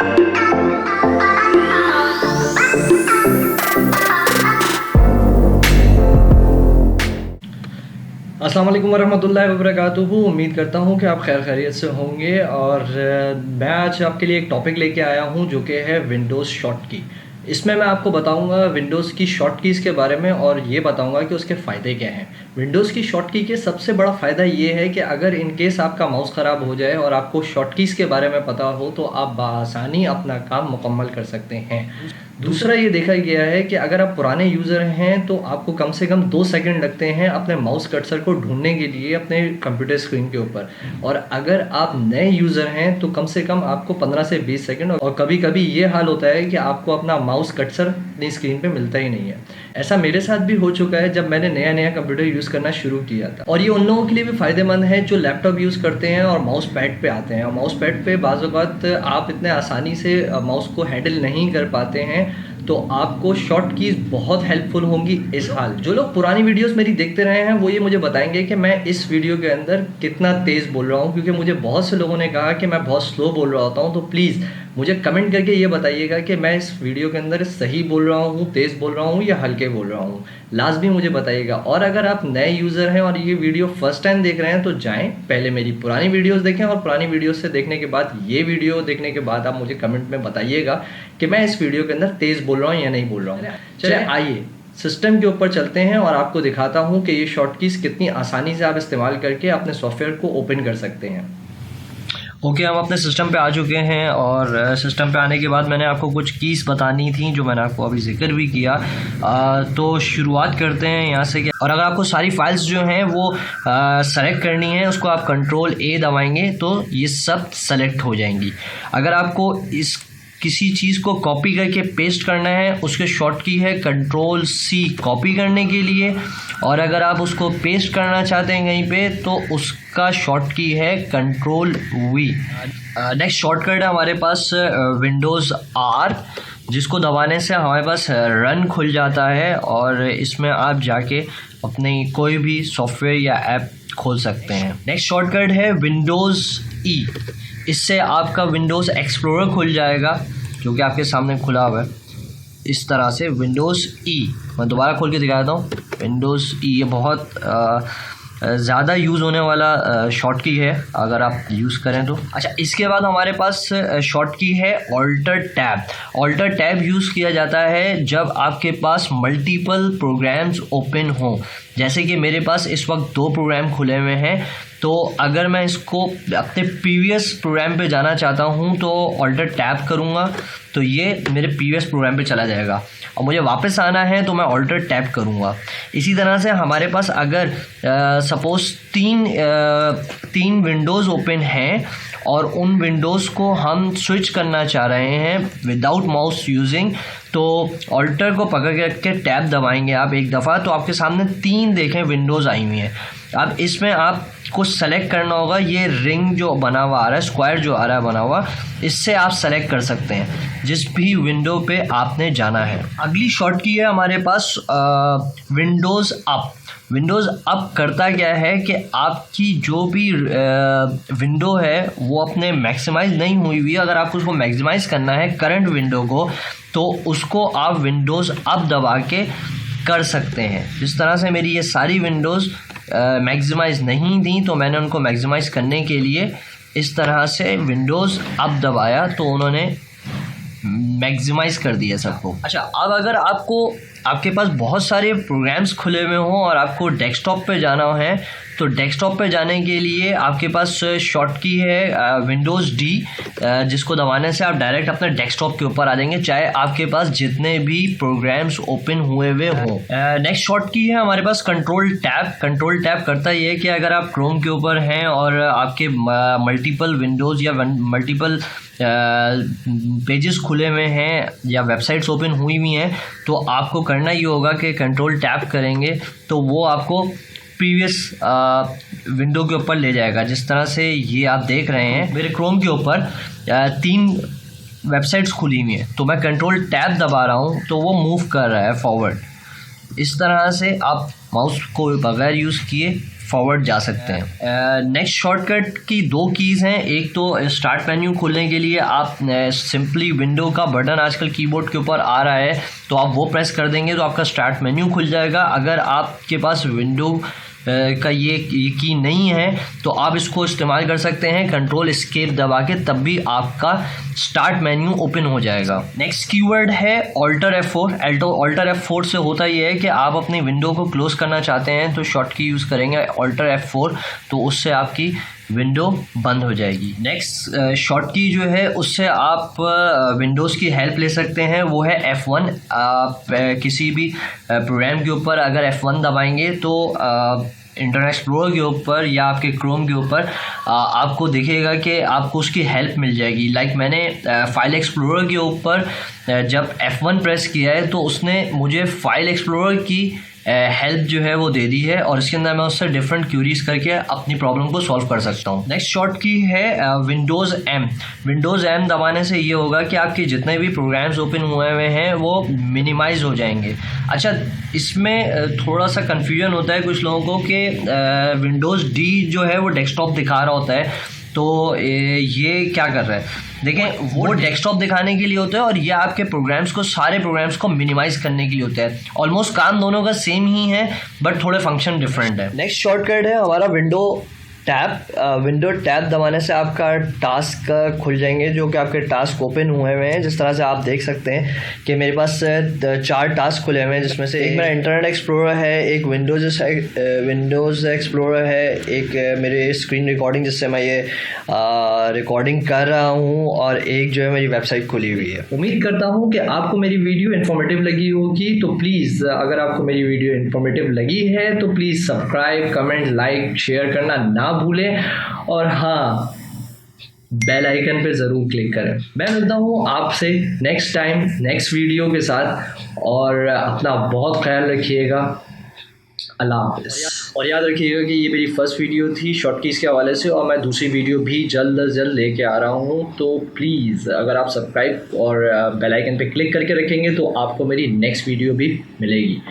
अस्सलाम वालेकुम वरहमतुल्लाहि वबरकातुहू। उम्मीद करता हूँ कि आप खैर खैरियत से होंगे। और मैं आज आपके लिए एक टॉपिक लेके आया हूँ जो कि है विंडोज़ शॉर्ट की। इसमें मैं आपको बताऊंगा विंडोज़ की शॉर्ट कीज़ के बारे में और ये बताऊंगा कि उसके फ़ायदे क्या हैं। विंडोज़ की शॉर्ट की के सबसे बड़ा फ़ायदा ये है कि अगर इन केस आपका माउस ख़राब हो जाए और आपको शॉर्ट कीज़ के बारे में पता हो तो आप बआसानी अपना काम मुकम्मल कर सकते हैं। दूसरा ये देखा गया है कि अगर आप पुराने यूज़र हैं तो आपको कम से कम 2 सेकंड लगते हैं अपने माउस कर्सर को ढूंढने के लिए अपने कंप्यूटर स्क्रीन के ऊपर, और अगर आप नए यूज़र हैं तो कम से कम आपको 15 से 20 सेकंड, और कभी कभी ये हाल होता है कि आपको अपना माउस कर्सर अपनी स्क्रीन पे मिलता ही नहीं है। ऐसा मेरे साथ भी हो चुका है जब मैंने नया कंप्यूटर यूज़ करना शुरू किया था। और ये उन लोगों के लिए भी फ़ायदेमंद है जो लैपटॉप यूज़ करते हैं और माउस पैड पे आते हैं, और माउस पैड पे बाज़ औक़ात आप इतने आसानी से माउस को हैंडल नहीं कर पाते हैं, तो आपको शॉर्ट कीज़ बहुत हेल्पफुल होंगी इस हाल। जो लोग पुरानी वीडियोस मेरी देखते रहे हैं वो ये मुझे बताएंगे कि मैं इस वीडियो के अंदर कितना तेज़ बोल रहा हूँ, क्योंकि मुझे बहुत से लोगों ने कहा कि मैं बहुत स्लो बोल रहा होता हूँ। तो प्लीज़ मुझे कमेंट करके ये बताइएगा कि मैं इस वीडियो के अंदर सही बोल रहा हूँ, तेज़ बोल रहा हूँ या हल्के बोल रहा हूँ, लाजमी मुझे बताइएगा। और अगर आप नए यूज़र हैं और ये वीडियो फर्स्ट टाइम देख रहे हैं तो जाएं पहले मेरी पुरानी वीडियोस देखें, और पुरानी वीडियोस से देखने के बाद ये वीडियो देखने के बाद आप मुझे कमेंट में बताइएगा कि मैं इस वीडियो के अंदर तेज़ बोल रहा हूँ या नहीं बोल रहा हूँ। चलिए आइए सिस्टम के ऊपर चलते हैं और आपको दिखाता हूँ कि ये शॉर्ट कीज़ कितनी आसानी से आप इस्तेमाल करके अपने सॉफ्टवेयर को ओपन कर सकते हैं। ओके, हम अपने सिस्टम पे आ चुके हैं और सिस्टम पे आने के बाद मैंने आपको कुछ कीज़ बतानी थी जो मैंने आपको अभी जिक्र भी किया। तो शुरुआत करते हैं यहाँ से। और अगर आपको सारी फाइल्स जो हैं वो सेलेक्ट करनी है, उसको आप कंट्रोल A दबाएंगे तो ये सब सेलेक्ट हो जाएंगी। अगर आपको इस किसी चीज़ को कॉपी करके पेस्ट करना है, उसके शॉर्ट की है कंट्रोल C कॉपी करने के लिए, और अगर आप उसको पेस्ट करना चाहते हैं कहीं पे तो उसका शॉर्ट की है कंट्रोल V। नेक्स्ट शॉर्टकट है हमारे पास विंडोज़ R, जिसको दबाने से हमारे पास रन खुल जाता है और इसमें आप जाके अपनी कोई भी सॉफ्टवेयर या ऐप खोल सकते हैं। नेक्स्ट शॉर्टकट है विंडोज़ E, इससे आपका विंडोज़ एक्सप्लोरर खुल जाएगा जो कि आपके सामने खुला हुआ है इस तरह से। विंडोज़ E मैं दोबारा खोल के दिखाता हूँ। विंडोज़ E ये बहुत ज़्यादा यूज़ होने वाला शॉर्ट की है अगर आप यूज़ करें तो। अच्छा, इसके बाद हमारे पास शॉर्ट की है alt tab. Alt tab use किया जाता है जब आपके पास मल्टीपल प्रोग्राम्स ओपन हों, जैसे कि मेरे पास इस वक्त 2 प्रोग्राम खुले हुए हैं। तो अगर मैं इसको अपने प्रीवियस प्रोग्राम पे जाना चाहता हूँ तो ऑल्टर टैब करूँगा तो ये मेरे प्रीवियस प्रोग्राम पे चला जाएगा, और मुझे वापस आना है तो मैं ऑल्टर टैब करूँगा। इसी तरह से हमारे पास अगर सपोज़ 3 विंडोज़ ओपन हैं और उन विंडोज़ को हम स्विच करना चाह रहे हैं विदाउट माउस यूजिंग, तो ऑल्टर को पकड़ के टैब दबाएंगे आप एक दफ़ा तो आपके सामने 3 देखें विंडोज़ आई हुई हैं। अब इसमें आपको सेलेक्ट करना होगा ये रिंग जो बना हुआ आ रहा है, स्क्वायर जो आ रहा है बना हुआ, इससे आप सेलेक्ट कर सकते हैं जिस भी विंडो पे आपने जाना है। अगली शॉर्ट की है हमारे पास विंडोज़ अप। विंडोज़ अप करता क्या है कि आपकी जो भी विंडो है वो अपने मैक्सिमाइज़ नहीं हुई हुई, अगर आपको उसको मैक्सिमाइज़ करना है करंट विंडो को, तो उसको आप विंडोज़ अप दबा के कर सकते हैं। जिस तरह से मेरी ये सारी विंडोज़ मैक्सिमाइज़ नहीं थी तो मैंने उनको मैक्सिमाइज़ करने के लिए इस तरह से विंडोज़ अप दबाया तो उन्होंने मैक्सिमाइज़ कर दिया सबको। अच्छा, अब अगर आपके पास बहुत सारे प्रोग्राम्स खुले हुए हों और आपको डेस्कटॉप पे जाना है तो डेस्कटॉप पे जाने के लिए आपके पास शॉर्ट की है विंडोज़ D, जिसको दबाने से आप डायरेक्ट अपने डेस्कटॉप के ऊपर आ जाएंगे चाहे आपके पास जितने भी प्रोग्राम्स ओपन हुए हुए हों। नेक्स्ट शॉर्ट की है हमारे पास कंट्रोल टैब। कंट्रोल टैब करता ये है कि अगर आप क्रोम के ऊपर हैं और आपके मल्टीपल विंडोज़ या मल्टीपल पेजेस खुले हुए हैं या वेबसाइट्स ओपन हुई हुई हैं, तो आपको करना ये होगा कि कंट्रोल टैब करेंगे तो वो आपको प्रीवियस विंडो के ऊपर ले जाएगा। जिस तरह से ये आप देख रहे हैं मेरे क्रोम के ऊपर 3 वेबसाइट्स खुली हुई हैं, तो मैं कंट्रोल टैब दबा रहा हूँ तो वो मूव कर रहा है फॉरवर्ड। इस तरह से आप माउस को बगैर यूज़ किए फॉरवर्ड जा सकते हैं। नेक्स्ट शॉर्टकट की दो कीज़ हैं। एक तो स्टार्ट मेन्यू खोलने के लिए आप सिंपली विंडो का बटन आजकल कीबोर्ड के ऊपर आ रहा है, तो आप वो प्रेस कर देंगे तो आपका स्टार्ट मेन्यू खुल जाएगा। अगर आपके पास विंडो का ये की नहीं है तो आप इसको इस्तेमाल कर सकते हैं कंट्रोल एस्केप दबा के, तब भी आपका स्टार्ट मेन्यू ओपन हो जाएगा। नेक्स्ट कीवर्ड है ऑल्टर F4। ऑल्टर F4 से होता ये है कि आप अपनी विंडो को क्लोज करना चाहते हैं तो शॉर्ट की यूज़ करेंगे ऑल्टर F4, तो उससे आपकी विंडो बंद हो जाएगी। नेक्स्ट शॉर्ट की जो है उससे आप विंडोज़ की हेल्प ले सकते हैं, वो है F1। आप किसी भी प्रोग्राम के ऊपर अगर F1 दबाएंगे तो इंटरनेट एक्सप्लोरर के ऊपर या आपके क्रोम के ऊपर आपको दिखेगा कि आपको उसकी हेल्प मिल जाएगी। लाइक मैंने फाइल एक्सप्लोरर के ऊपर जब F1 प्रेस किया है तो उसने मुझे फाइल एक्सप्लोरर की हेल्प जो है वो दे दी है, और इसके अंदर मैं उससे डिफरेंट क्यूरीज करके अपनी प्रॉब्लम को सॉल्व कर सकता हूँ। नेक्स्ट शॉर्ट की है विंडोज़ M। विंडोज़ M दबाने से ये होगा कि आपके जितने भी प्रोग्राम्स ओपन हुए हुए हैं वो मिनिमाइज हो जाएंगे। अच्छा, इसमें थोड़ा सा कन्फ्यूजन होता है कुछ लोगों को कि विंडोज़ D जो है वो डेस्कटॉप दिखा रहा होता है, तो ये क्या कर रहा है। देखें, वो डेस्कटॉप दिखाने के लिए होता है और ये आपके प्रोग्राम्स को, सारे प्रोग्राम्स को मिनिमाइज करने के लिए होता है। ऑलमोस्ट काम दोनों का सेम ही है बट थोड़े फंक्शन डिफरेंट है। नेक्स्ट शॉर्टकट है हमारा विंडो टैब। विंडो टैब दबाने से आपका टास्क खुल जाएंगे जो कि आपके टास्क ओपन हुए हुए हैं। जिस तरह से आप देख सकते हैं कि मेरे पास 4 टास्क खुले हुए हैं, जिसमें से एक मेरा इंटरनेट एक्सप्लोरर है, एक विंडोज़ एक्सप्लोरर है, एक मेरे स्क्रीन रिकॉर्डिंग जिससे मैं ये रिकॉर्डिंग कर रहा हूँ, और एक जो है मेरी वेबसाइट खुली हुई है। उम्मीद करता हूँ कि आपको मेरी वीडियो इन्फॉर्मेटिव लगी होगी। तो प्लीज़, अगर आपको मेरी वीडियो इन्फॉर्मेटिव लगी है तो please subscribe, comment, like, share करना ना भूलें, और हाँ, बेल आइकन पे ज़रूर क्लिक करें। मैं मिलता हूँ आपसे नेक्स्ट टाइम नेक्स्ट वीडियो के साथ, और अपना बहुत ख्याल रखिएगा। अल्लाह हाफ़िज़। और याद रखिएगा कि ये मेरी फर्स्ट वीडियो थी शॉर्ट कीज़ के हवाले से, और मैं दूसरी वीडियो भी जल्द अज जल्द लेके आ रहा हूँ। तो प्लीज़, अगर आप सब्सक्राइब और बेल आइकन पे क्लिक करके रखेंगे तो आपको मेरी नेक्स्ट वीडियो भी मिलेगी।